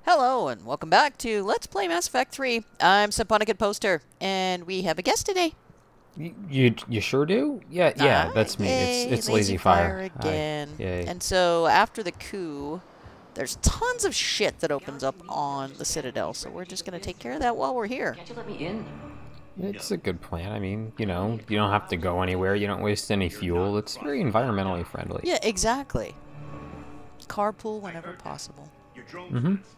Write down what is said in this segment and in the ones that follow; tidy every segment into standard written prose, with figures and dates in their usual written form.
Hello and welcome back to Let's Play Mass Effect 3. I'm Symphonicate Poster, and we have a guest today. You sure do? Yeah, that's me. Yay, It's Lazy Lazy Fire. Hi. again. Yay. And so after the coup, there's tons of shit that opens up on the Citadel, so we're just going to take care of that while we're here. Can't you let me in? It's a good plan. I mean, you don't have to go anywhere. You don't waste any fuel. It's very environmentally friendly. Yeah, exactly. Carpool whenever possible.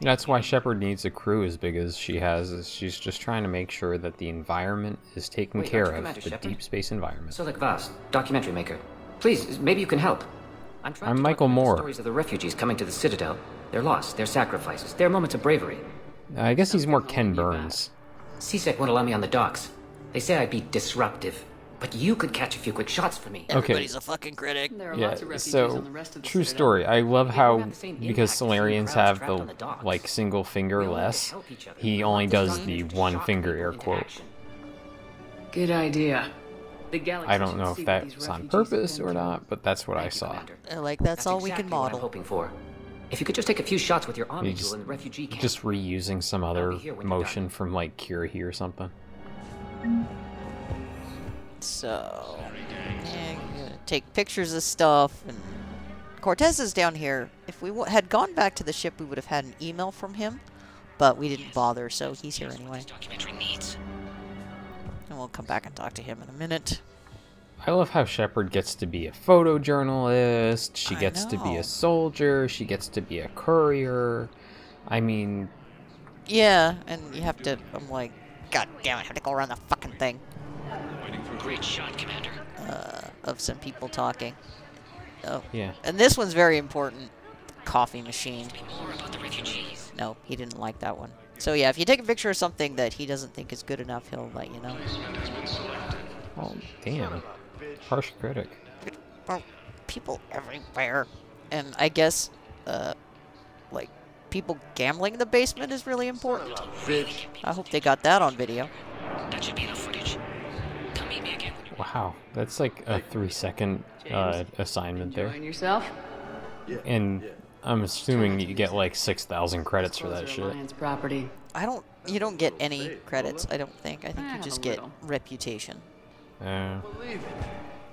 That's why Shepard needs a crew as big as she has. Is she's just trying to make sure that the environment is taken Wait, care aren't you of, Commander the Shepard? deep space environment. Solik Vast, documentary maker. Please, maybe you can help. I'm Michael document Moore. the stories of the refugees coming to the Citadel. Their loss, their sacrifices, their moments of bravery. I guess he's more Ken Burns. CSEC won't allow me on the docks. They say I'd be disruptive. But you could catch a few quick shots for me. Everybody's a fucking critic. There are Yeah, lots of refugees so on the rest of the true Citadel. story. I love how have the same because impact as seeing Solarians crowds have trapped on the the docks. like single finger We all need to less. help each other. He We only want this does the documentary to one shock finger people air into quote. action. Good idea. The galaxy I don't should know see if what these that's on refugees have purpose been or through. not, but that's what I Thank you, saw. Commander. That's all we exactly can what I'm model. hoping for. If you could just take a few shots with your Omni just- tool in the refugee camp. Just reusing some other be here when you're motion done. from like Kirahi or something. So, yeah, you're gonna take pictures of stuff, and Cortez is down here. If we had gone back to the ship, we would have had an email from him, but we didn't bother, so he's here anyway. And we'll come back and talk to him in a minute. I love how Shepard gets to be a photojournalist, she I gets to be know. a soldier, she gets to be a courier. I mean, Yeah, and you have to, I'm like, God damn it, I have to go around the fucking thing. Great shot, Commander. Of some people talking. Oh. yeah. And this one's very important. Coffee machine. More about the refugees. No, he didn't like that one. So yeah, if you take a picture of something that he doesn't think is good enough, he'll let you know. Oh, damn. Harsh critic. Well, people everywhere. And I guess, like, people gambling in the basement is really important. I hope they got that on video. That should be enough footage. Come meet me again. Wow, that's like a 3-second assignment there. Enjoying yourself? And I'm assuming you get like 6,000 credits for that Those are shit. Alliance property. You don't get any credits, I don't think. I think I you have just a get little. reputation.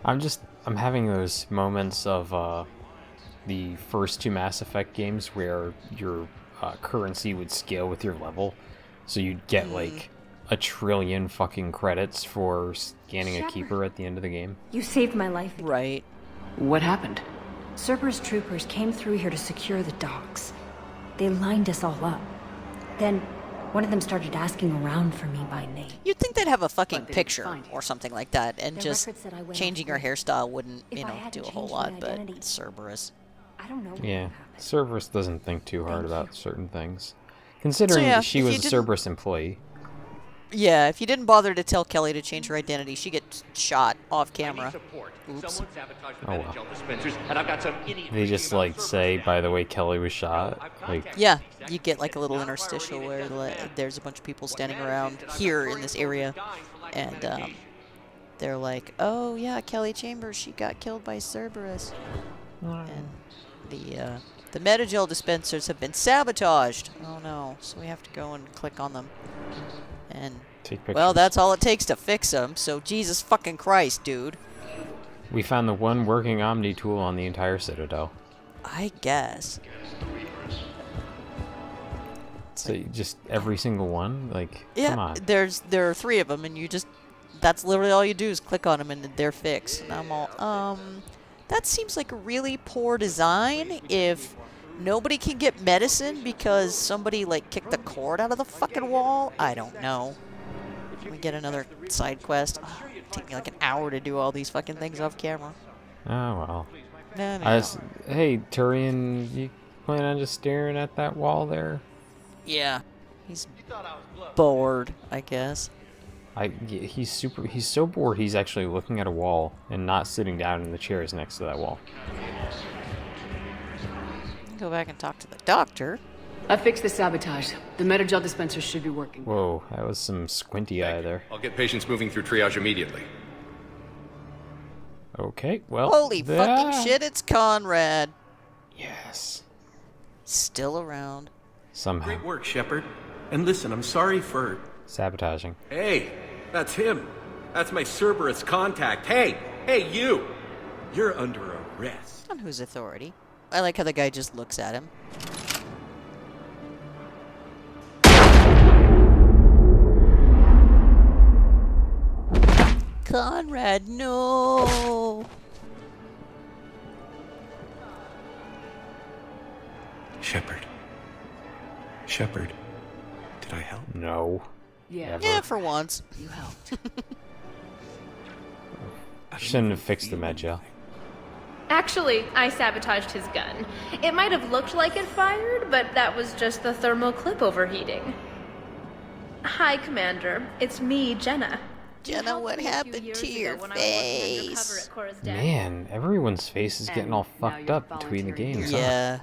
I'm having those moments of the first two Mass Effect games where your currency would scale with your level, so you'd get like a trillion fucking credits for scanning a keeper at the end of the game. You saved my life. Right. What happened? Cerberus troopers came through here to secure the docks. They lined us all up. Then, one of them started asking around for me by name. You'd think they'd have a fucking But they didn't picture find you. or something like that, and Their just records said I went changing her off-grid. hairstyle wouldn't, If you I know, hadn't do a whole changed my lot, but identity- it's Cerberus. I don't know what Yeah, happened. Cerberus doesn't think too hard about certain things, considering yeah, she if was you a didn't- Cerberus employee. Yeah, if you didn't bother to tell Kelly to change her identity, she gets shot off camera. Oops. Oh well. They just like say, by the way, Kelly was shot. Like, Yeah, you get like a little interstitial where there's a bunch of people standing around here in this area, and they're like, "Oh yeah, Kelly Chambers, she got killed by Cerberus," and the Metagel dispensers have been sabotaged. Oh no! So we have to go and click on them, and take pictures. well, that's all it takes to fix them. So Jesus fucking Christ, dude. We found the one working Omni tool on the entire Citadel. I guess. So just every single one, like, Yeah, come on. there are 3 of them, and that's literally all you do is click on them, and they're fixed. And I'm all, that seems like a really poor design. If nobody can get medicine because somebody like kicked the cord out of the fucking wall, I don't know. We get another side quest. Oh, it'd take me like an hour to do all these fucking things off camera. Oh well. No. Hey, Turian, you plan on just staring at that wall there? Yeah, he's bored, I guess. He's so bored he's actually looking at a wall and not sitting down in the chairs next to that wall. Go back and talk to the doctor. I fixed the sabotage. The Metagel dispenser should be working. Whoa, that was some squinty eye there. I'll get patients moving through triage immediately. Okay, well. Holy fucking shit, it's Conrad. Yes. Still around. somehow. Great work, Shepard. And listen, I'm sorry for... Sabotaging. Hey, that's him. That's my Cerberus contact. Hey, you! You're under arrest. On whose authority? I like how the guy just looks at him. Conrad, no! Shepard, did I help? No. Yeah. Never. Yeah, for once. You helped. Shouldn't have fixed the med gel. Actually, I sabotaged his gun. It might have looked like it fired, but that was just the thermal clip overheating. Hi, Commander. It's me, Jenna. Jenna, what happened to your face? Man, everyone's face is getting all fucked up between the games. Huh? Yeah.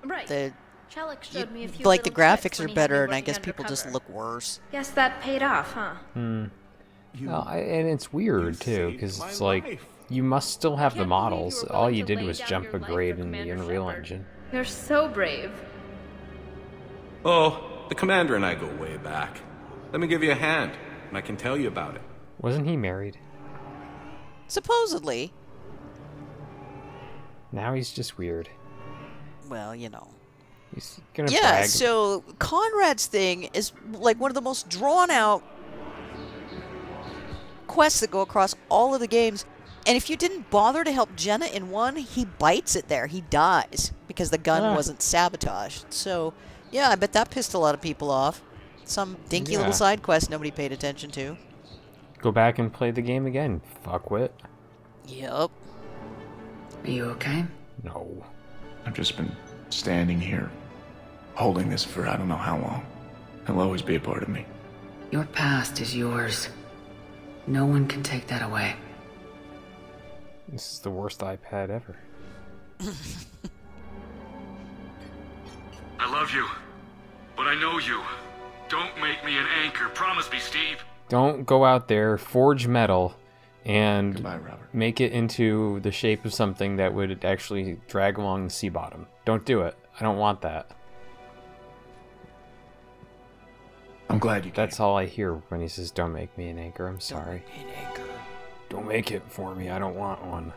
Right. The, Chellick showed me a few like, the little tricks graphics when are he had me better, and I working guess people just undercover. look worse. Guess that paid off, huh? Well, and it's weird, too, because it's like, you must still have the models. All you did was jump a grade in the Unreal Engine. You're so brave. Oh, the Commander and I go way back. Let me give you a hand, and I can tell you about it. Wasn't he married? Supposedly. Now he's just weird. Well, you know. He's gonna Yeah, brag. so Conrad's thing is like one of the most drawn out quests that go across all of the games. And if you didn't bother to help Jenna in one, he bites it there. He dies because the gun wasn't sabotaged. So, yeah, I bet that pissed a lot of people off. Some dinky Yeah. little side quest nobody paid attention to. Go back and play the game again, fuckwit. Yep. Are you okay? No. I've just been standing here, holding this for I don't know how long. It'll always be a part of me. Your past is yours. No one can take that away. This is the worst iPad ever. I love you, but I know you. Don't make me an anchor. Promise me, Steve. Don't go out there, forge metal, and Goodbye, Robert. make it into the shape of something that would actually drag along the sea bottom. Don't do it. I don't want that. I'm glad you came. That's all I hear when he says, don't make me an anchor. I'm sorry. An anchor. Don't make it for me. I don't want one.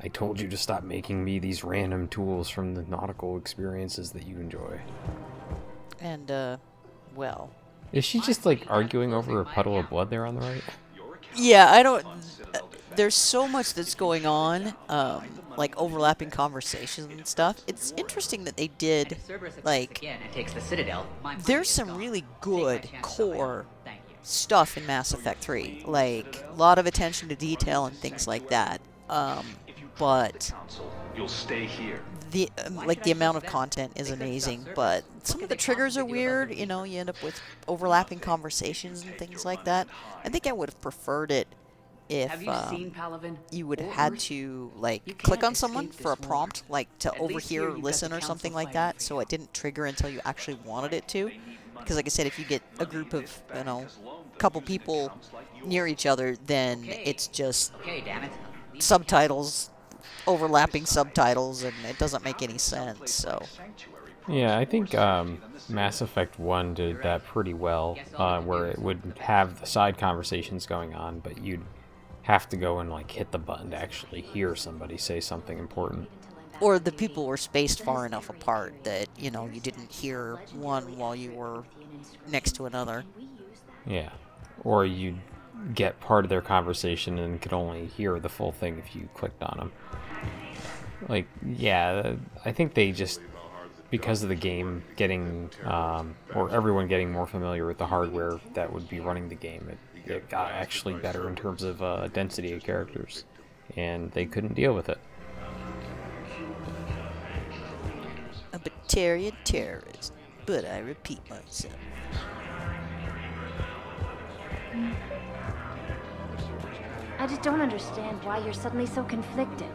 I told you to stop making me these random tools from the nautical experiences that you enjoy. And, well. Is she just like arguing over a puddle of blood there on the right? Yeah, I don't... there's so much that's going on, like overlapping conversations and stuff. It's interesting that they did, like, Again, it takes the Citadel. there's some really good core stuff in Mass Effect 3. Like, a lot of attention to detail and things like that. But You'll stay here. the the amount of content is amazing, but some of the triggers are weird. You know, you end up with overlapping conversations and things like that. I think I would have preferred it if Have you seen Palavin? you would have Or had Urge? to You like can't click on someone escape for a this war. prompt, like to At least overhear here or you've got listen the or something council like that, fighting so for it didn't trigger until you actually wanted it to. Because, like I said, if you get a group of, you know, couple people near each other, then it's just Okay, damn it. subtitles, overlapping subtitles, and it doesn't make any sense. So, Yeah, I think Mass Effect 1 did that pretty well, where it would have the side conversations going on, but you'd have to go and like hit the button to actually hear somebody say something important. or the people were spaced far enough apart that, you know, you didn't hear one while you were next to another. Yeah. Or you'd get part of their conversation and could only hear the full thing if you clicked on them. Like, yeah, I think they just, because of the game getting, or everyone getting more familiar with the hardware that would be running the game, it got actually better in terms of density of characters, and they couldn't deal with it. A Batarian terrorist, but I repeat myself. I just don't understand why you're suddenly so conflicted.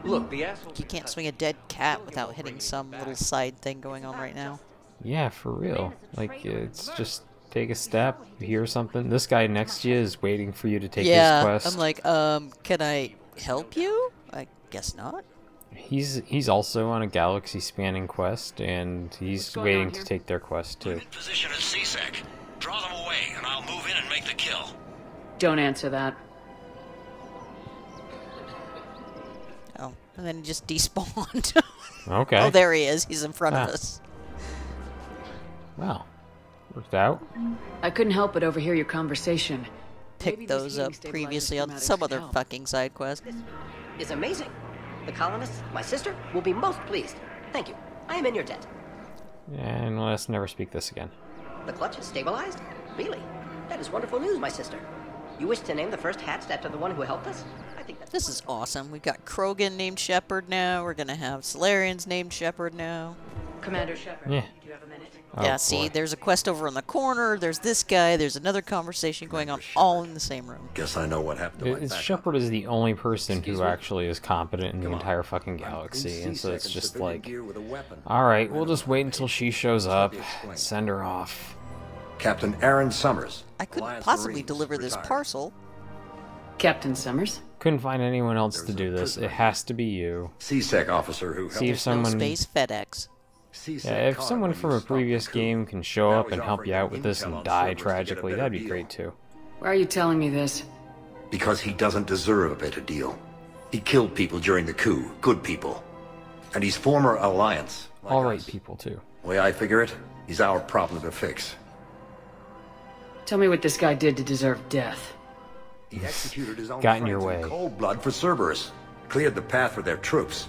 Look, the asshole. You can't swing a dead cat without hitting some little side thing going on right now. Yeah, for real. Like, it's just take a step, hear something. This guy next to you is waiting for you to take his Yeah, quest. I'm like, can I help you? I guess not. He's also on a galaxy-spanning quest, and he's waiting to take their quest too. Position at CSEC. Draw them away, and I'll move in and make the kill. Don't answer that. Oh, and then he just despawned. Okay. Oh, there he is. He's in front of us. Well, worked out. I couldn't help but overhear your conversation. Picked those up previously on some other fucking side quest. Is amazing. The colonists, my sister, will be most pleased. Thank you. I am in your debt. And let's never speak this again. The clutch is stabilized? Really? That is wonderful news, my sister. You wish to name the first hatched after the one who helped us? I think that's This is awesome. We've got Krogan named Shepard now. We're gonna have Solarians named Shepard now. Commander Shepard, Yeah. do you have a minute? Yeah, see, there's a quest over in the corner. There's this guy. There's another conversation going on, all in the same room. Guess I know what happened to my backup. Shepard is the only person who actually is competent in the entire fucking galaxy, and so it's just like, alright, we'll just wait until she shows up, send her off. Captain Aaron Summers. I couldn't possibly deliver this parcel. Captain Summers? Couldn't find anyone else to do this. It has to be you. CSEC officer who See if someone... Space FedEx. Yeah, if someone from a previous game can show up and help you out with this and die tragically, that'd be great too. Why are you telling me this? Because he doesn't deserve a better deal. He killed people during the coup, good people. And he's former Alliance. Alright people too. The way I figure it, he's our problem to fix. Tell me what this guy did to deserve death. He executed his own Got in your friends way. cold blood for Cerberus. Cleared the path for their troops.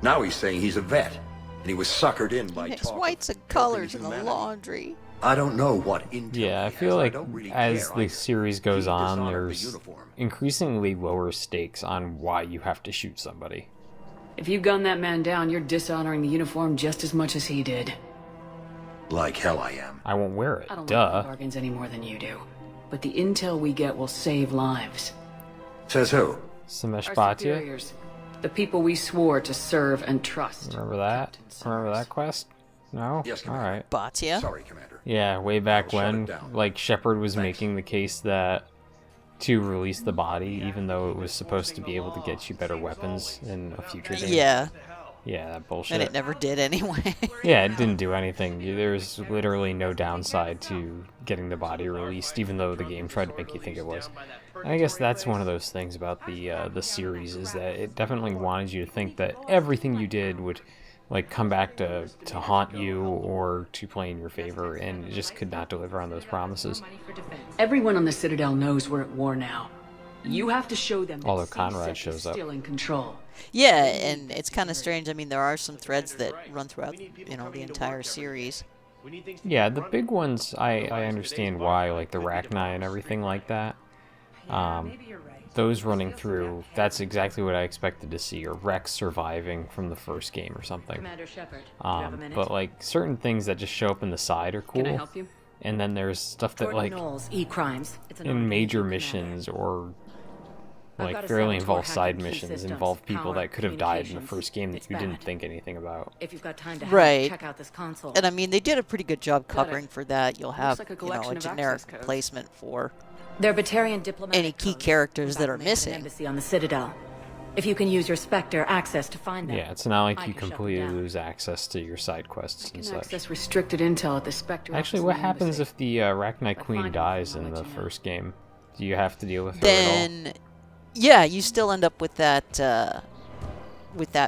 Now he's saying he's a vet. And he was suckered in by It's talk whites of and colors in helping the humanity. laundry. I don't know what intel Yeah, I he feel has. like don't really as care the either. series goes He on, dishonored the there's uniform. increasingly lower stakes on why you have to shoot somebody. If you gun that man down, you're dishonoring the uniform just as much as he did. Like hell I am. I won't wear it, I don't like duh. bargains any more than you do. But the intel we get will save lives. Says who? Samesh Our Bhatia? superiors. The people we swore to serve and trust. Remember that? Remember that quest? No? Yes, Commander. Alright. Bhatia? Sorry, Commander. Yeah, way back I'll shut when, it down. like, Shepard was Thanks. making the case that to release the body, even though it was supposed to be able to get you better weapons in a future game. Yeah, Yeah, that bullshit. and it never did anyway. Yeah, it didn't do anything. There's literally no downside to getting the body released, even though the game tried to make you think it was. I guess that's one of those things about the series, is that it definitely wanted you to think that everything you did would like come back to haunt you or to play in your favor, and it just could not deliver on those promises. Everyone on the Citadel knows we're at war now. You have to show them that Although Conrad CSEC shows is up. still in control. Yeah, and it's kind of strange. I mean, there are some threads that run throughout, the entire series. Yeah, the big ones, I understand why, like the Rachni and everything like that. Those running through, that's exactly what I expected to see, or Rex surviving from the first game or something. Commander Shepard, do you have a minute? But like certain things that just show up in the side are cool. Can I help you? And then there's stuff that like Knowles, E-Crimes. It's an in major commander. missions or I've like got a fairly saboteur involved hacking side key missions systems, involve people power, that could have died in the communications. first game that It's you didn't bad. think anything about. If you've got time to Right. check out this console. And I mean, they did a pretty good job Got it. covering for that. You'll have, like a a collection of generic access codes. placement for They're Batarian diplomatic any key codes characters that about are to make an missing. embassy on the Citadel. If you can use your Spectre access to find them. Yeah, it's not like I you can shut them completely down. lose access to your side quests and Can such. access restricted intel at the Spectre. Actually, office what in the happens embassy. if the Rachni Queen find dies anything, in I'll the let you know. first game? Do you have to deal with her at all? Then, yeah, you still end up with that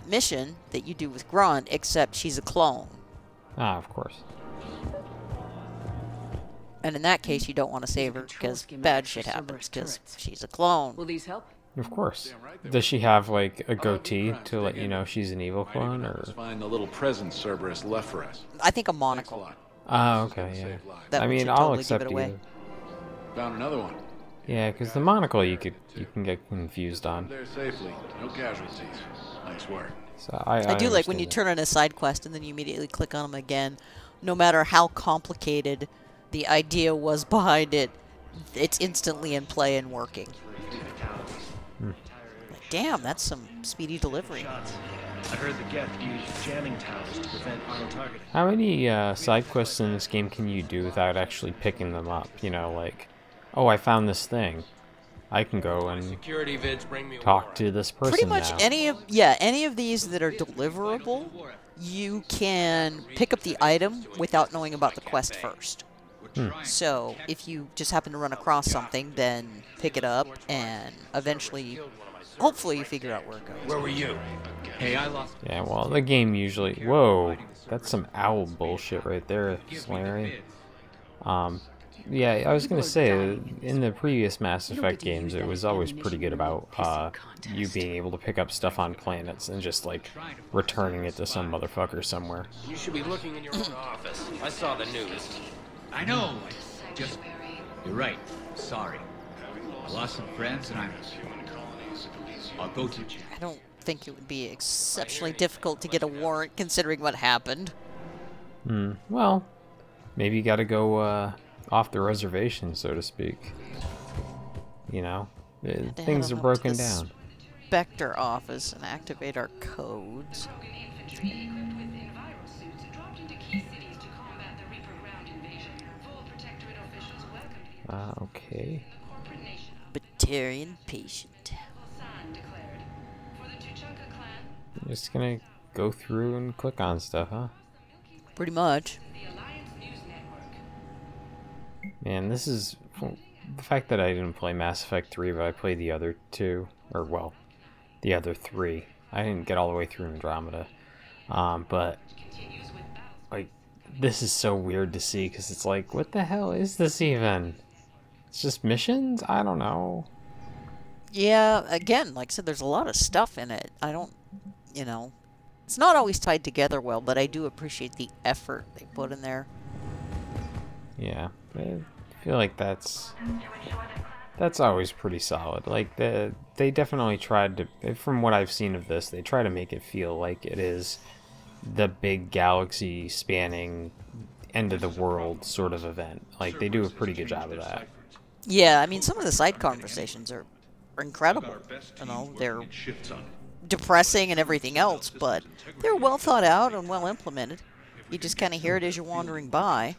mission that you do with Grunt, except she's a clone. Ah, of course. And in that case, you don't want to save her control because schematic bad for shit Cerberus happens because turrets. she's a clone. Will these help? Of course. Does she have like a goatee to let you know she's an evil clone, or? Find the little present Cerberus left for us. I think a monocle. Oh, okay, yeah. That I one mean, should I'll totally give accept it away. either. Found another one. Yeah, because the monocle you can get confused on. There safely. No casualties. Nice work. So I I do like when understand you that. turn on a side quest and then you immediately click on them again. No matter how complicated the idea was behind it, it's instantly in play and working. Like, damn, that's some speedy delivery. I heard the Geth use jamming towers to prevent auto-targeting. How many side quests in this game can you do without actually picking them up? You know, like, oh, I found this thing. I can go and Security vids bring me talk to this person Pretty much now. any of these that are deliverable, you can pick up the item without knowing about the quest first. So if you just happen to run across something, then pick it up and eventually, hopefully, you figure out where it goes. Where were you? Hey, I lost. Yeah, well, the game usually... Whoa, that's some owl bullshit right there, Solarian. Yeah, I was gonna say, in the previous Mass Effect games, it was always pretty good about you being able to pick up stuff on planets and just, like, returning it to some motherfucker somewhere. You should be looking in your own office. I saw the news. I know. Just... You're right. Sorry. I lost some friends and I'll go to... I don't think it would be exceptionally difficult to get a warrant considering what happened. Well, maybe you gotta go, off the reservation, so to speak. You know, things are broken down. Spectre office and activate our codes. Okay. Batarian patient. I'm just gonna go through and click on stuff, huh? Pretty much. Man, this is... The fact that I didn't play Mass Effect 3, but I played the other two, or, well, the other three. I didn't get all the way through Andromeda. But, like, this is so weird to see, because it's like, what the hell is this even? It's just missions? I don't know. Yeah, again, like I said, there's a lot of stuff in it. I don't, you know... It's not always tied together well, but I do appreciate the effort they put in there. Yeah, I feel like that's always pretty solid. Like, they definitely tried to, from what I've seen of this, they try to make it feel like it is the big galaxy spanning end of the world sort of event. Like, they do a pretty good job of that. Yeah, I mean, some of the side conversations are incredible. You know, they're depressing and everything else, but they're well thought out and well implemented. You just kind of hear it as you're wandering by.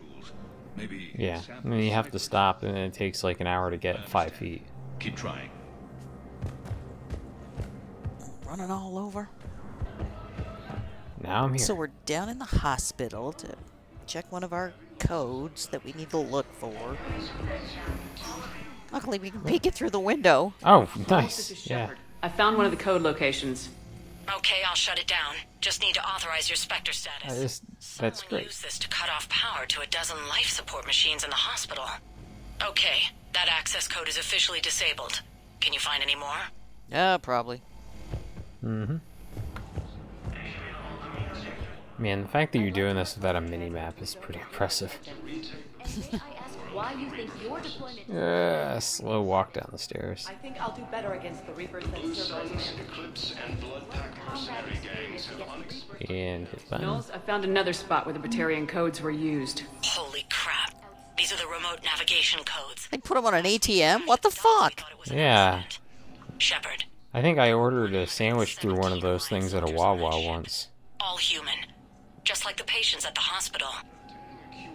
Yeah, I mean, you have to stop, and it takes like an hour to get 5 feet. Keep trying. Running all over. Now I'm here. So we're down in the hospital to check one of our codes that we need to look for. Luckily, we can peek it through the window. Oh, nice. Yeah. I found one of the code locations. Okay, I'll shut it down. Just need to authorize your Spectre status. That's great. Use this to cut off power to a dozen life support machines in the hospital. Okay, that access code is officially disabled. Can you find any more? Yeah, probably. Mm-hmm. Man, the fact that you're doing this without a mini-map is pretty impressive. Why you think your deployment... Slow walk down the stairs. I think I'll do better against the Reapers than Cerberus. And hit button. Knowles, I found another spot where the Batarian codes were used. Holy crap. These are the remote navigation codes. They put them on an ATM? What the fuck? Yeah. Shepard. I think I ordered a sandwich through one of those things at a Wawa once. All human. Just like the patients at the hospital.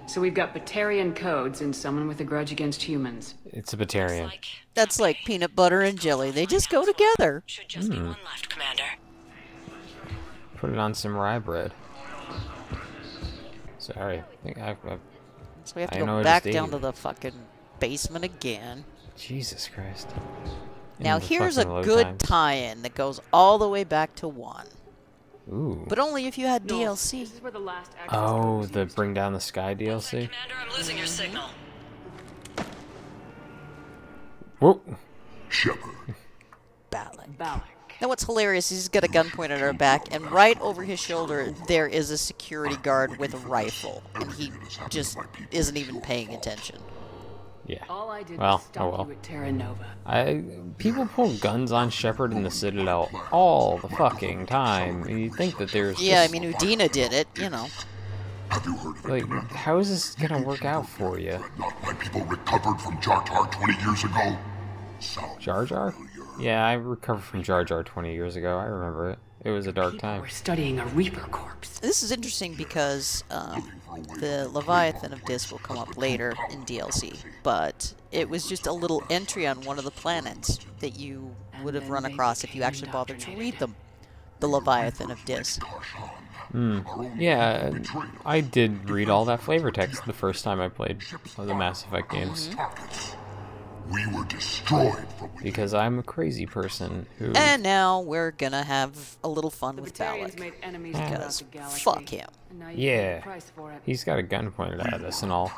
So we've got Batarian codes and someone with a grudge against humans. It's a Batarian. That's like peanut butter and jelly. They just go together. Should just be one left, Commander. Put it on some rye bread. Sorry. I think So we have to go back down to the fucking basement again. Jesus Christ. Now here's a good tie-in that goes all the way back to 1. Ooh. But only if you had Knowles, DLC. This is where the last Oh, the Bring Down the Sky DLC? Commander, I'm losing your signal. Whoop. Shepard. Balak. Now what's hilarious is he's got a gun pointed at our back, and right over his shoulder there is a security guard with a rifle, and he just isn't even paying attention. Yeah. All I did Well, was stop oh well. you at Terra Nova. People pull guns on Shepard in the Citadel all the fucking time. And you'd think that there's Yeah, I mean, Udina did it, you know. Have you heard of it, like, Commander? how is this gonna work out for you? Not my people recovered from Jar Jar 20 years ago. Jar Jar? Yeah, I recovered from Jar Jar 20 years ago. I remember it. It was a dark time. We're studying a Reaper corpse. This is interesting because the Leviathan of Dis will come up later in DLC, but it was just a little entry on one of the planets that you would have run across if you actually bothered to read them. The Leviathan of Dis. Yeah, I did read all that flavor text the first time I played the Mass Effect games. We were destroyed because I'm a crazy person who... And now we're gonna have a little fun with Balak. Because fuck him. Yeah, he's got a gun pointed at us and all.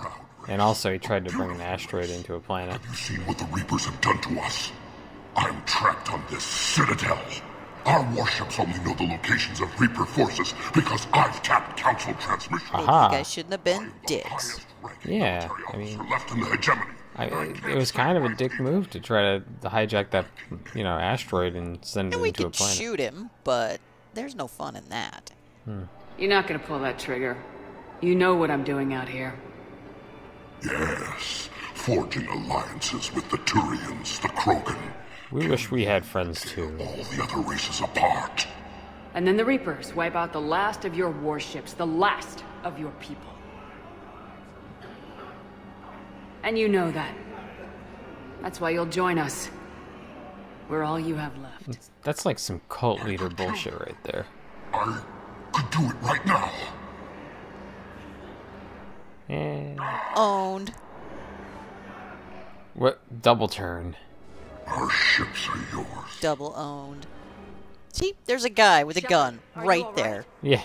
And also he tried to bring an asteroid into a planet. Have you seen what the Reapers have done to us? I'm trapped on this Citadel. Our warships only know the locations of Reaper forces because I've tapped Council transmission. Aha. You guys shouldn't have been dicks. Yeah, I mean... left in the hegemony. It was kind of a dick move to try to hijack that, asteroid and send it into a planet. We could shoot him, but there's no fun in that. You're not gonna pull that trigger. You know what I'm doing out here. Yes, forging alliances with the Turians, the Krogan. We wish we had friends too. All the other races apart. And then the Reapers wipe out the last of your warships, the last of your people. And you know that. That's why you'll join us. We're all you have left. That's like some cult leader bullshit right there. I could do it right now. Owned. What? Double turn. Our ships are yours. Double owned. See, there's a guy with a gun right there. Yeah.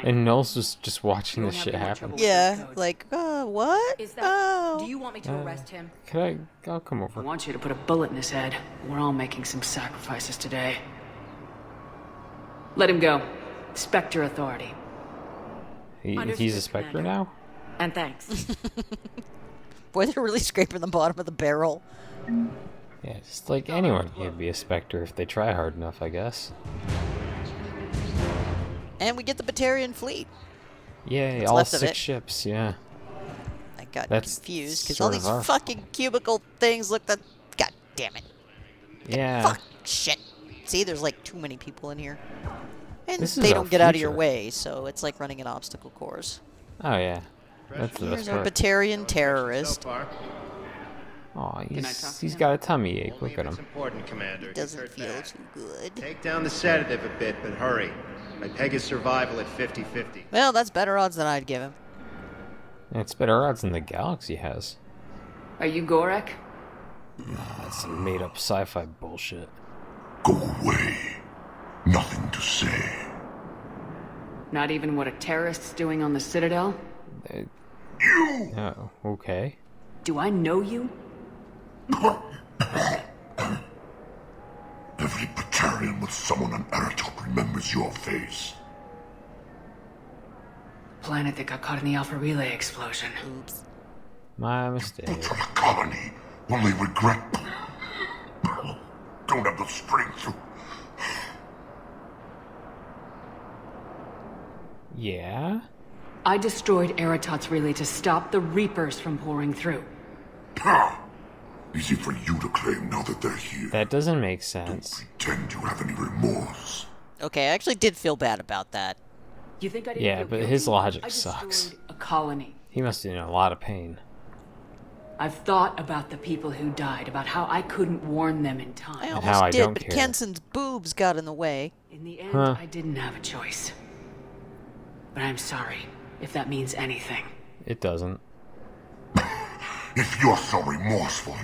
And Knowles was just watching this shit happen. Yeah, like, what? Is that... Do you want me to arrest him? I'll come over. I want you to put a bullet in his head. We're all making some sacrifices today. Let him go. Spectre authority. He's a Spectre now? And thanks. Boy, they're really scraping the bottom of the barrel. Yeah, just like anyone could be a Spectre if they try hard enough, I guess. And we get the Batarian fleet. Yeah, all 6 ships, yeah. I got confused because all these fucking cubicle things look that... God damn it. Yeah. Fuck, shit. See, there's like too many people in here. And they don't get out of your way, so it's like running an obstacle course. Oh, yeah. That's the best Here's our part. Batarian terrorist. Aw, he's got a tummy ache. Look at him. Important, Commander. He doesn't feel too good. Take down the sedative a bit, but hurry. I peg his survival at 50-50. Well, that's better odds than I'd give him. It's better odds than the galaxy has. Are you Gorek? That's some made-up sci-fi bullshit. Go away. Nothing to say. Not even what a terrorist's doing on the Citadel? You! Oh, okay. Do I know you? Every Batarian with someone on Aratok remembers your face. Planet that got caught in the Alpha Relay explosion. Oops. My mistake. From a colony, only regret. Don't have the strength to... Yeah? I destroyed Eratot's relay to stop the Reapers from pouring through. Easy for you to claim now that they're here. That doesn't make sense. Don't pretend you have any remorse. Okay, I actually did feel bad about that. You think I didn't Yeah, feel but guilty? his logic I sucks. destroyed a colony. He must be in a lot of pain. I've thought about the people who died, about how I couldn't warn them in time. I how almost I did, don't but care. Kenson's boobs got in the way. In the end, I didn't have a choice. But I'm sorry, if that means anything. It doesn't. If you're so remorseful,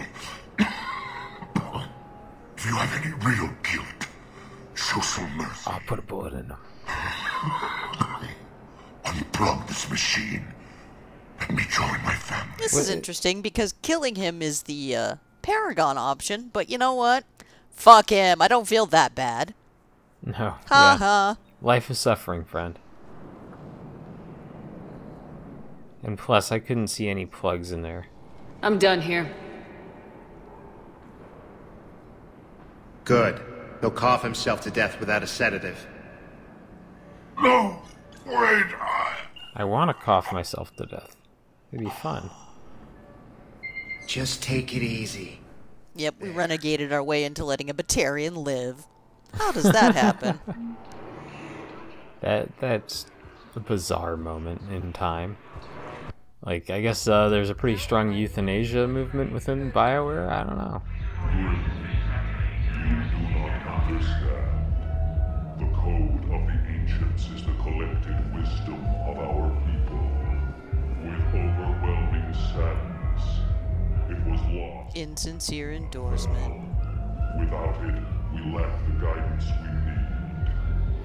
if you have any real guilt, show some mercy. I'll put a bullet in him. Unplug this machine. Let me join my family. This is interesting because killing him is the Paragon option, but you know what? Fuck him. I don't feel that bad. No. Ha Yeah. ha. Life is suffering, friend. And plus, I couldn't see any plugs in there. I'm done here. Good. He'll cough himself to death without a sedative. No! Wait! I want to cough myself to death. It'd be fun. Just take it easy. Yep, we renegaded our way into letting a Batarian live. How does that happen? That's a bizarre moment in time. Like, I guess there's a pretty strong euthanasia movement within BioWare. I don't know. You do not understand. The code of the ancients is the collected wisdom of our people. With overwhelming sadness, it was lost. Insincere endorsement. Without it, we lack the guidance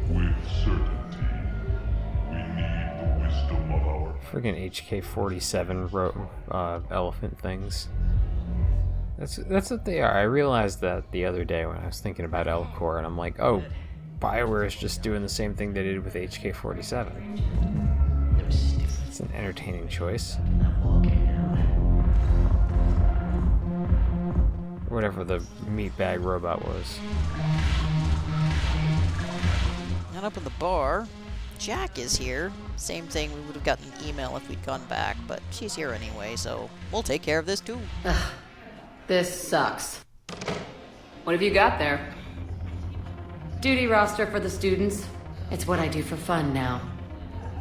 we need. With certainty, we need the wisdom of our... Friggin' HK-47 elephant things. That's what they are. I realized that the other day when I was thinking about Elcor, and I'm like, oh, BioWare is just doing the same thing they did with HK-47. It's an entertaining choice. Whatever the meatbag robot was. And up in the bar, Jack is here. Same thing, we would have gotten an email if we'd gone back, but she's here anyway, so we'll take care of this too. This sucks. What have you got there? Duty roster for the students. It's what I do for fun now.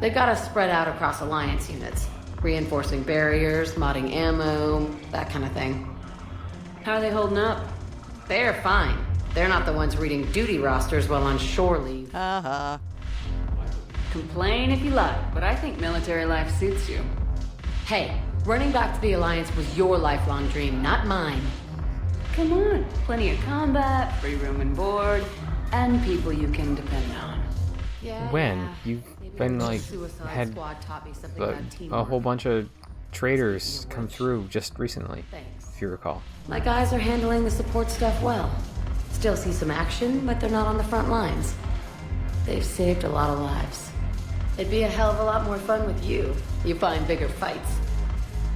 They've got us spread out across Alliance units. Reinforcing barriers, modding ammo, that kind of thing. How are they holding up? They're fine. They're not the ones reading duty rosters while on shore leave. Complain if you like, but I think military life suits you. Hey, running back to the Alliance was your lifelong dream, not mine. Come on, plenty of combat, free room and board, and people you can depend on. When? You've been, like, had a whole bunch of traders come through just recently, if you recall. My guys are handling the support stuff well. Still see some action, but they're not on the front lines. They've saved a lot of lives. It'd be a hell of a lot more fun with you. You find bigger fights.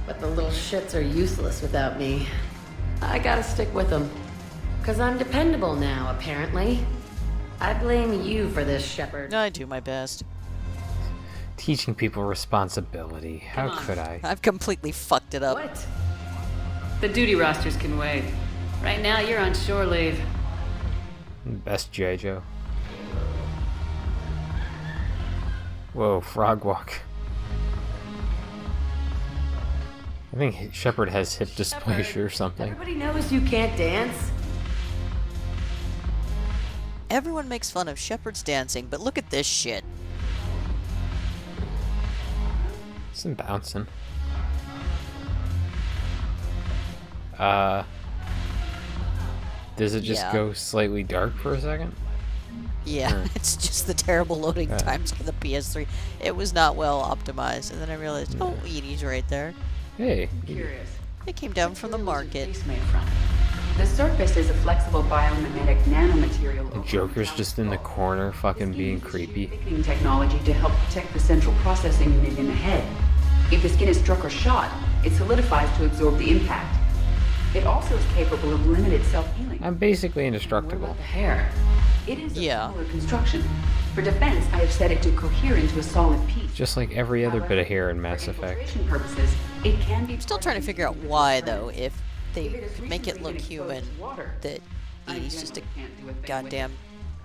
But the little shits are useless without me. I gotta stick with them. 'Cause I'm dependable now, apparently. I blame you for this, Shepard. I do my best. Teaching people responsibility. How could I? I've completely fucked it up. What? The duty rosters can wait. Right now, you're on shore leave. Best G.I. Joe. Whoa, frog walk. I think Shepard has hip dysplasia or something. Everybody knows you can't dance. Everyone makes fun of Shepard's dancing, but look at this shit. Some bouncing. Does it just go slightly dark for a second? Yeah, it's just the terrible loading times for the PS3. It was not well optimized, and then I realized, oh, Edie's right there. Hey. Curious. It came down from the market. The surface is a flexible biomimetic nanomaterial. The Joker's just in the corner fucking being creepy. Thickening technology to help protect the central processing unit in the head. If the skin is struck or shot, it solidifies to absorb the impact. It also is capable of limited self-healing. I'm basically indestructible. The hair. It is a smaller construction. For defense, I have set it to cohere into a solid piece. Just like every other bit of hair in Mass Effect. Purposes, it can be. I'm still trying to figure out why, though, if they could make it look human, that Edie's just a goddamn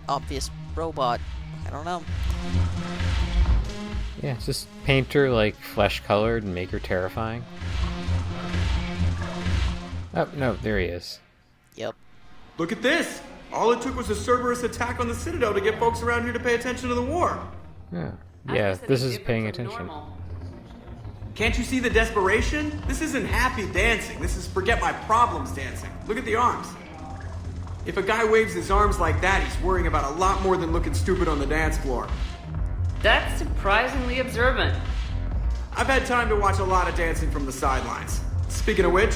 obvious robot. I don't know. Yeah, just paint her like flesh colored and make her terrifying. Oh, no, there he is. Yep. Look at this! All it took was a Cerberus attack on the Citadel to get folks around here to pay attention to the war. Yeah, this is paying attention. Can't you see the desperation? This isn't happy dancing. This is forget my problems dancing. Look at the arms. If a guy waves his arms like that, he's worrying about a lot more than looking stupid on the dance floor. That's surprisingly observant. I've had time to watch a lot of dancing from the sidelines. Speaking of which,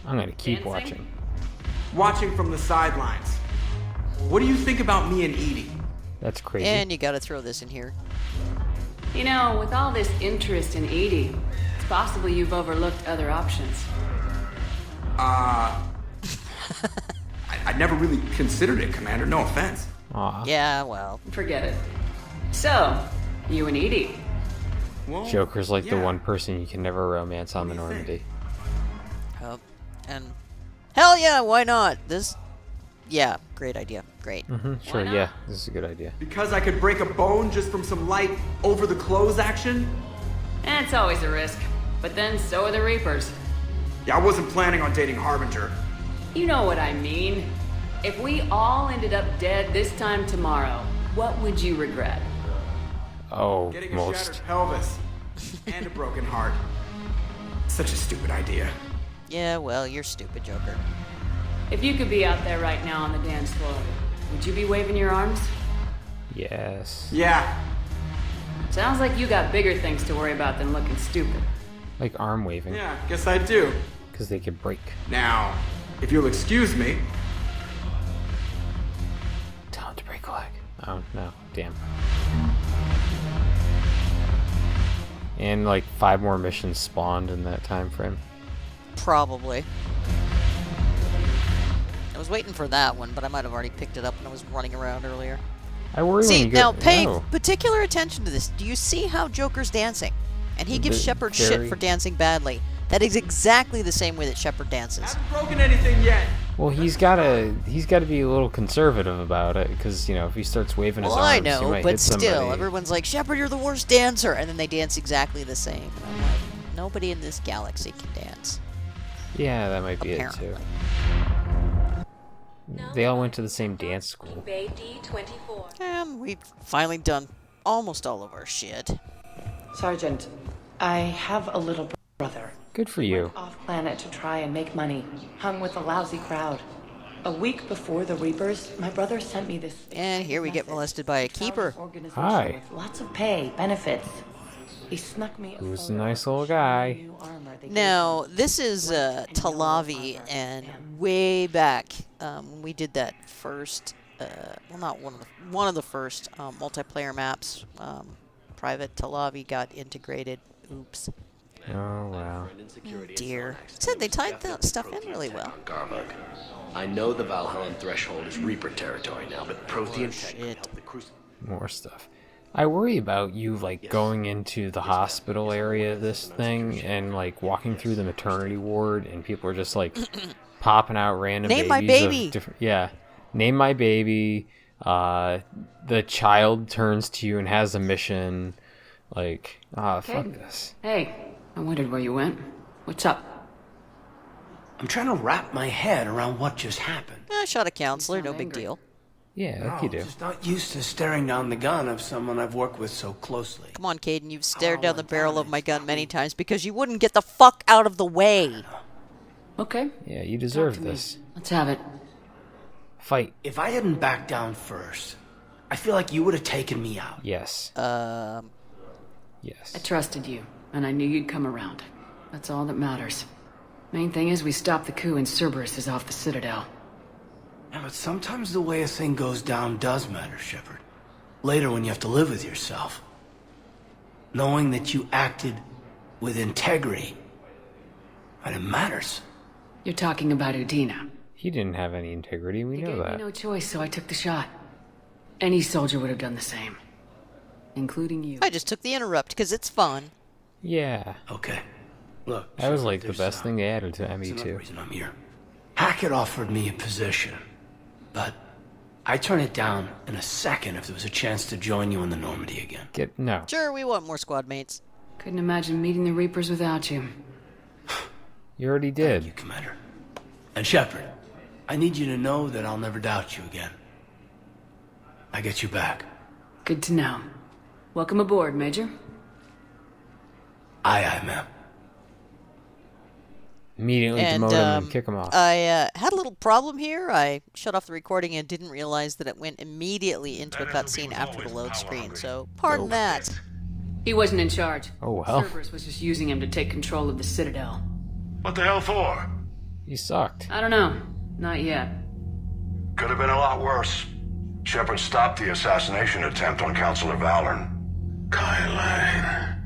I'm gonna keep watching. Watching from the sidelines. What do you think about me and Edie? That's crazy. And you gotta throw this in here. You know, with all this interest in Edie, it's possible you've overlooked other options. I never really considered it, Commander. No offense. Yeah, well. Forget it. So, you and Edie. Well, Joker's like the one person you can never romance on the Normandy. And hell yeah, why not? This Yeah, great idea. Great. Sure, yeah, this is a good idea. Because I could break a bone just from some light over-the-clothes action? It's always a risk. But then so are the Reapers. Yeah, I wasn't planning on dating Harbinger. You know what I mean. If we all ended up dead this time tomorrow, what would you regret? Oh, Getting a most. shattered pelvis. And a broken heart. Such a stupid idea. Yeah, well, you're stupid, Joker. If you could be out there right now on the dance floor, would you be waving your arms? Yes. Yeah. Sounds like you got bigger things to worry about than looking stupid. Like arm waving. Yeah, guess I do. Because they could break. Now, if you'll excuse me. Tell him to break a leg. Oh, no. Damn. And like 5 more missions spawned in that time frame. Probably. I was waiting for that one, but I might have already picked it up when I was running around earlier. I worry See, when you now go, pay no. particular attention to this. Do you see how Joker's dancing? And he gives Shepard shit for dancing badly. That is exactly the same way that Shepard dances. Haven't broken anything yet. Well, he's gotta be a little conservative about it, because you know if he starts waving his Well, arms, I he know, might but hit still, somebody. everyone's like, Shepard, you're the worst dancer, and then they dance exactly the same. And I'm like, nobody in this galaxy can dance. Yeah, that might be Apparently. it too. They all went to the same dance school. And we've finally done almost all of our shit. Sergeant, I have a little brother. Good for you. Off planet to try and make money. Hung with a lousy crowd. A week before the Reapers, my brother sent me this. And here we get molested by a keeper. Hi. With lots of pay, benefits. He snuck me. Who's a nice little guy? Now, this is Talavi, and way back when we did that first, well, not one of the first multiplayer maps, Private Talavi got integrated. Oops. Oh wow. Oh, dear. Said they tied the stuff in really well. Garbug. I know the Valhellan threshold is Reaper territory now, but Prothean tech can help the Crucible. More stuff. I worry about you like going into the hospital area of this thing and like walking through the maternity ward and people are just like popping out random Name babies my baby. of different, yeah. Name my baby. The child turns to you and has a mission. Like, fuck this. Hey, I wondered where you went. What's up? I'm trying to wrap my head around what just happened. I shot a counselor, no big deal. Yeah, like No, you do. just not used to staring down the gun of someone I've worked with so closely. Come on, Kaidan, you've stared down the barrel of my gun many times because you wouldn't get the fuck out of the way. Okay. Yeah, you deserve this. Let's have it. Fight. If I hadn't backed down first, I feel like you would have taken me out. Yes. Yes. I trusted you, and I knew you'd come around. That's all that matters. Main thing is we stopped the coup and Cerberus is off the Citadel. Yeah, but sometimes the way a thing goes down does matter, Shepard. Later when you have to live with yourself. Knowing that you acted with integrity. And it matters. You're talking about Udina. He didn't have any integrity, we know Gave me that. no choice, so I took the shot. Any soldier would have done the same. Including you. I just took the interrupt because it's fun. Yeah. Okay. Look. That was like the there's, best thing they added to there's another ME2. reason I'm here. Hackett offered me a position. But I'd turn it down in a second if there was a chance to join you in the Normandy again. No. Sure, we want more squad mates. Couldn't imagine meeting the Reapers without you. You already did. Thank you, Commander. And Shepard, I need you to know that I'll never doubt you again. I get you back. Good to know. Welcome aboard, Major. Aye, aye, ma'am. Immediately And demote him and kick him off. I had a little problem here. I shut off the recording and didn't realize that it went immediately into a cutscene after the load screen, so pardon that. He wasn't in charge. Oh, well. Cerberus was just using him to take control of the Citadel. What the hell for? He sucked. I don't know. Not yet. Could have been a lot worse. Shepard stopped the assassination attempt on Counselor Valorn. Kaidan.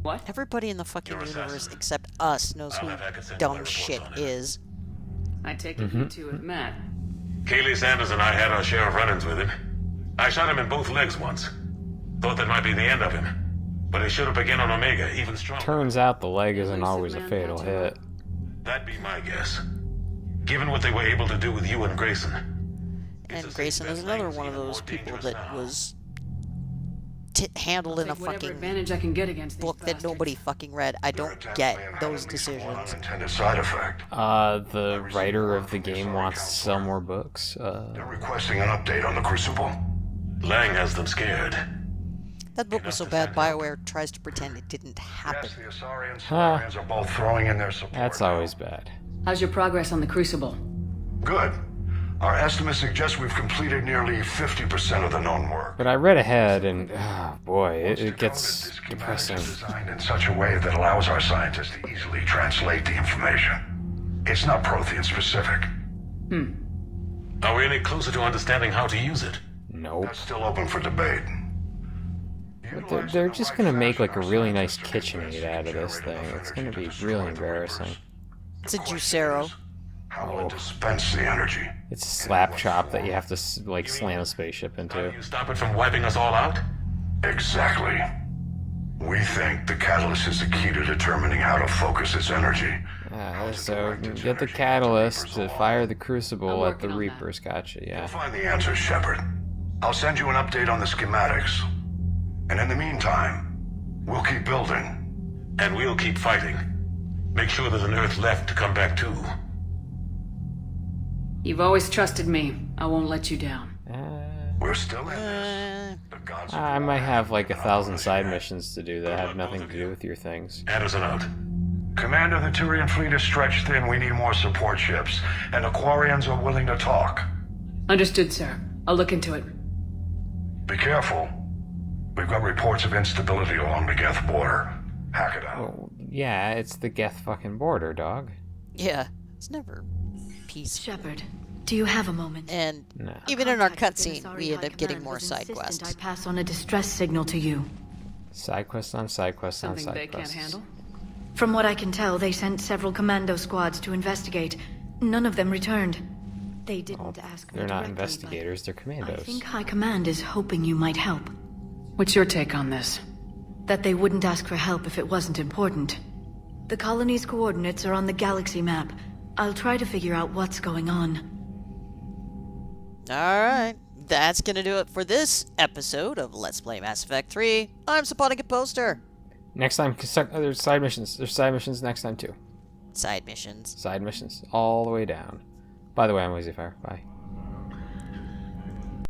What? Everybody in the fucking universe except us knows who dumb shit is. I take it you two have met. Keely Sanders and I had our share of run-ins with him. I shot him in both legs once. Thought that might be the end of him. But he should have begun on Omega even stronger. Turns out the leg isn't always a fatal hit. That'd be my guess. Given what they were able to do with you and Grayson, And Grayson is another one of those people that was handled in a Whatever fucking advantage I can get against these book that nobody fucking read. I don't get those decisions. Intended side effect. The writer of the game wants to sell more books. They're requesting an update on the Crucible. Lang has them scared. That book was so bad, BioWare tries to pretend it didn't happen. Yes, the Asarians and Solarians are both throwing in their support. That's always bad. How's your progress on the Crucible? Good. Our estimates suggest we've completed nearly 50% of the known work. But I read ahead, and oh boy, it gets depressing. Designed in such a way that allows our scientists to easily translate the information. It's not Prothean specific. Are we any closer to understanding how to use it? Nope. That's still open for debate. But they're just gonna make like a really nice KitchenAid out of this thing. It's gonna be really embarrassing. It's a Juicero. How will it dispense the energy? It's a slap chop that you have to like slam a spaceship into. You stop it from wiping us all out? Exactly. We think the catalyst is the key to determining how to focus its energy. So get the catalyst to fire the Crucible at the Reapers. Gotcha, yeah. We'll find the answers, Shepard. I'll send you an update on the schematics. And in the meantime, we'll keep building. And we'll keep fighting. Make sure there's an Earth left to come back to. You've always trusted me. I won't let you down. We're still in this. The gods I might have like 1,000 side missions to do that have nothing to do with your things. Anderson out. Commander, the Tyrian fleet is stretched thin. We need more support ships. And the Quarians are willing to talk. Understood, sir. I'll look into it. Be careful. We've got reports of instability along the Geth border. Hack it out. Oh, yeah, it's the Geth fucking border, dog. Yeah, it's never peace. Shepard, do you have a moment? And No. even in our cutscene, we end up getting more side I quests. pass on a distress signal to you. Side quest on side quest on Something side they can't quests. handle? From what I can tell, they sent several commando squads to investigate. None of them returned. They didn't ask me They're not directly, investigators, they're but commandos. I think High Command is hoping you might help. What's your take on this? That they wouldn't ask for help if it wasn't important. The colony's coordinates are on the galaxy map. I'll try to figure out what's going on. Alright, that's gonna do it for this episode of Let's Play Mass Effect 3. I'm Saponica Poster. Next time, there's side missions. There's side missions next time too. Side missions. Side missions all the way down. By the way, I'm Lazy Fire. Bye.